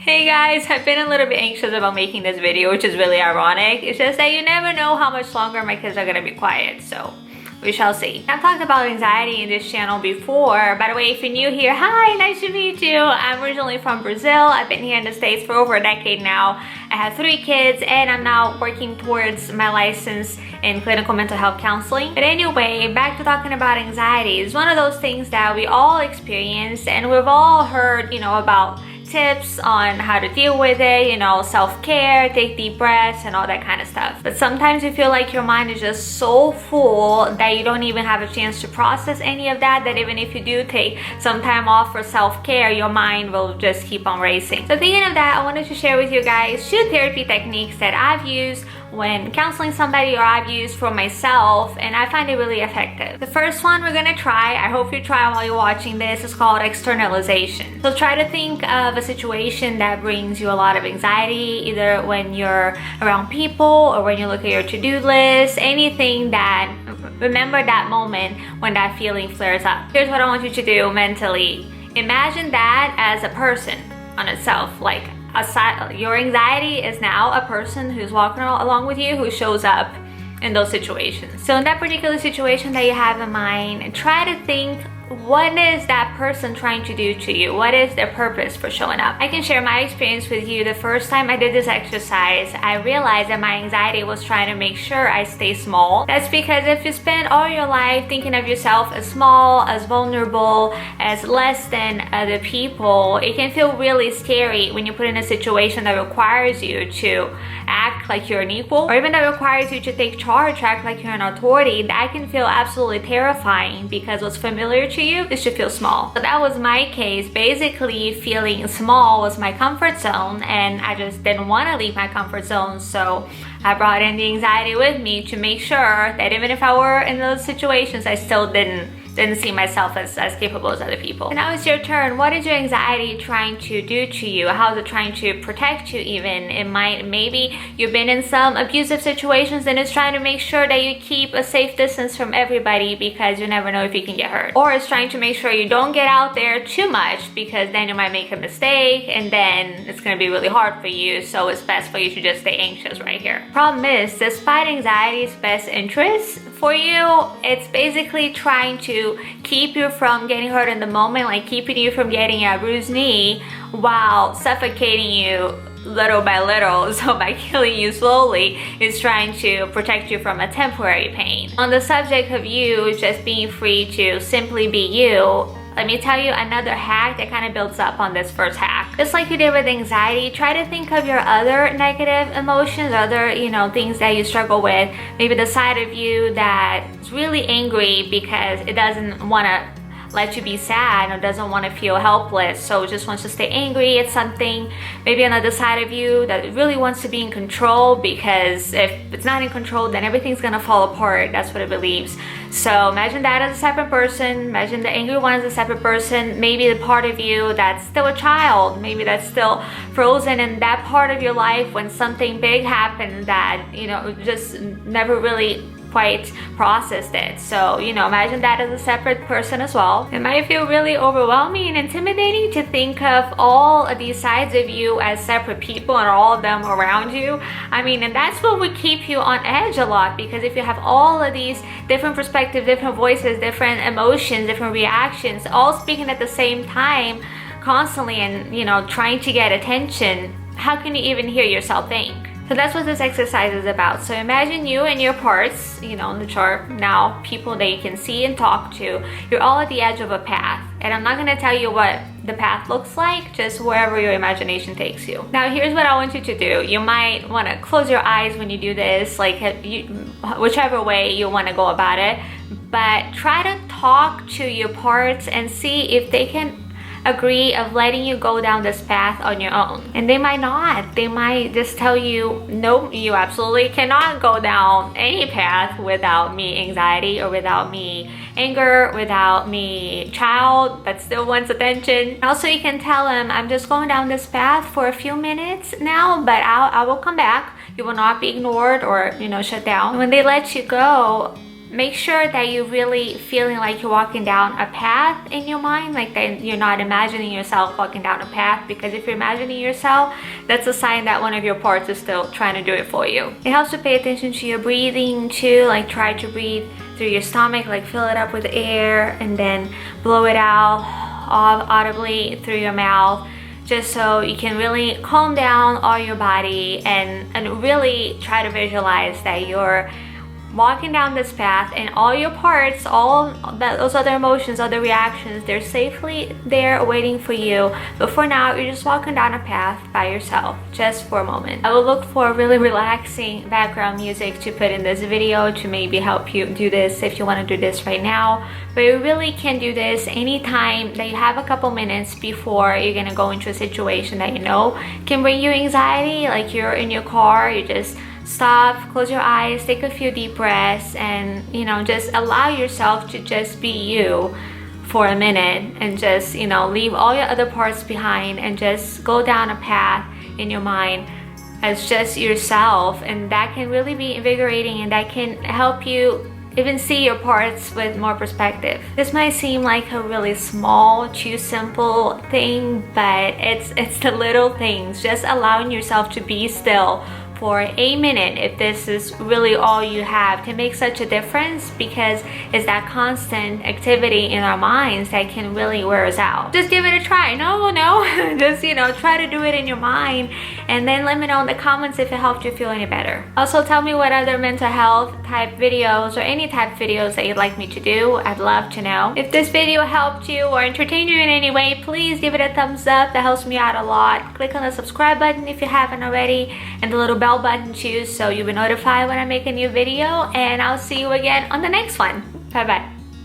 Hey guys, I've been a little bit anxious about making this video, which is really ironic. It's just that you never know how much longer my kids are gonna be quiet, so we shall see. I've talked about anxiety in this channel before. By the way, if you're new here, hi, nice to meet you. I'm originally from Brazil. I've been here in the States for over a decade now. I have 3 kids and I'm now working towards my license in clinical mental health counseling. But anyway, back to talking about anxiety. It's one of those things that we all experience and we've all heard, about tips on how to deal with it, self-care, take deep breaths and all that kind of stuff. But sometimes you feel like your mind is just so full that you don't even have a chance to process any of that even if you do take some time off for self-care, your mind will just keep on racing. So thinking of that, I wanted to share with you guys 2 therapy techniques that I've used when counseling somebody or I've used for myself, and I find it really effective. The first one we're gonna try, I hope you try while you're watching this, is called externalization. So try to think of a situation that brings you a lot of anxiety, either when you're around people or when you look at your to-do list, anything that, remember that moment when that feeling flares up. Here's what I want you to do mentally. Imagine that as a person on itself, like your anxiety is now a person who's walking along with you, who shows up in those situations. So in that particular situation that you have in mind, try to think, what is that person trying to do to you? What is their purpose for showing up? I can share my experience with you. The first time I did this exercise, I realized that my anxiety was trying to make sure I stay small. That's because if you spend all your life thinking of yourself as small, as vulnerable, as less than other people, it can feel really scary when you put in a situation that requires you to act like you're an equal, or even that requires you to take charge, act like you're an authority. That can feel absolutely terrifying because what's familiar to you is to feel small. So that was my case. Basically, feeling small was my comfort zone and I just didn't want to leave my comfort zone, so I brought in the anxiety with me to make sure that even if I were in those situations, I still didn't see myself as capable as other people. And now it's your turn. What is your anxiety trying to do to you? How is it trying to protect you even? Maybe you've been in some abusive situations and it's trying to make sure that you keep a safe distance from everybody because you never know if you can get hurt. Or it's trying to make sure you don't get out there too much because then you might make a mistake and then it's gonna be really hard for you, so it's best for you to just stay anxious right here. Problem is, despite anxiety's best interests for you, it's basically trying to keep you from getting hurt in the moment, like keeping you from getting a bruised knee while suffocating you little by little. So by killing you slowly, it's trying to protect you from a temporary pain. On the subject of you just being free to simply be you, let me tell you another hack that kind of builds up on this first hack. Just like you did with anxiety, try to think of your other negative emotions, other, things that you struggle with. Maybe the side of you that's really angry because it doesn't want to let you be sad or doesn't want to feel helpless, so just wants to stay angry at something. Maybe another side of you that really wants to be in control because if it's not in control, then everything's gonna fall apart. That's what it believes. So imagine that as a separate person. Imagine the angry one as a separate person. Maybe the part of you that's still a child, maybe that's still frozen in that part of your life when something big happened that, just never really quite processed it. So, imagine that as a separate person as well. It might feel really overwhelming and intimidating to think of all of these sides of you as separate people and all of them around you. And that's what would keep you on edge a lot, because if you have all of these different perspectives, different voices, different emotions, different reactions, all speaking at the same time constantly and, trying to get attention, how can you even hear yourself think? So that's what this exercise is about. So imagine you and your parts, on the chart now, people that you can see and talk to. You're all at the edge of a path. And I'm not gonna tell you what the path looks like, just wherever your imagination takes you. Now here's what I want you to do. You might wanna close your eyes when you do this, whichever way you wanna go about it. But try to talk to your parts and see if they can agree of letting you go down this path on your own. And they might not. They might just tell you, no, you absolutely cannot go down any path without me anxiety or without me anger, without me child that still wants attention. Also, you can tell them, I'm just going down this path for a few minutes now, but I will come back. You will not be ignored or, shut down. And when they let you go, make sure that you're really feeling like you're walking down a path in your mind, like that you're not imagining yourself walking down a path, because if you're imagining yourself, that's a sign that one of your parts is still trying to do it for you. It helps to pay attention to your breathing too, like try to breathe through your stomach, like fill it up with air and then blow it out audibly through your mouth, just so you can really calm down all your body and really try to visualize that you're walking down this path and all your parts, those other emotions, other reactions, they're safely there waiting for you. But for now, you're just walking down a path by yourself, just for a moment. I will look for really relaxing background music to put in this video to maybe help you do this if you want to do this right now. But you really can do this anytime that you have a couple minutes before you're gonna go into a situation that you know can bring you anxiety, like you're in your car, you just stop, close your eyes, take a few deep breaths, and just allow yourself to just be you for a minute, and just leave all your other parts behind and just go down a path in your mind as just yourself. And that can really be invigorating, and that can help you even see your parts with more perspective. This might seem like a really small, too simple thing, but it's the little things, just allowing yourself to be still for a minute, if this is really all you have, can make such a difference, because it's that constant activity in our minds that can really wear us out. Just give it a try. No, just try to do it in your mind, and then let me know in the comments if it helped you feel any better. Also, tell me what other mental health type videos or any type of videos that you'd like me to do. I'd love to know. If this video helped you or entertained you in any way, please give it a thumbs up. That helps me out a lot. Click on the subscribe button if you haven't already, and the little bell button too, so you'll be notified when I make a new video. And I'll see you again on the next one. Bye bye.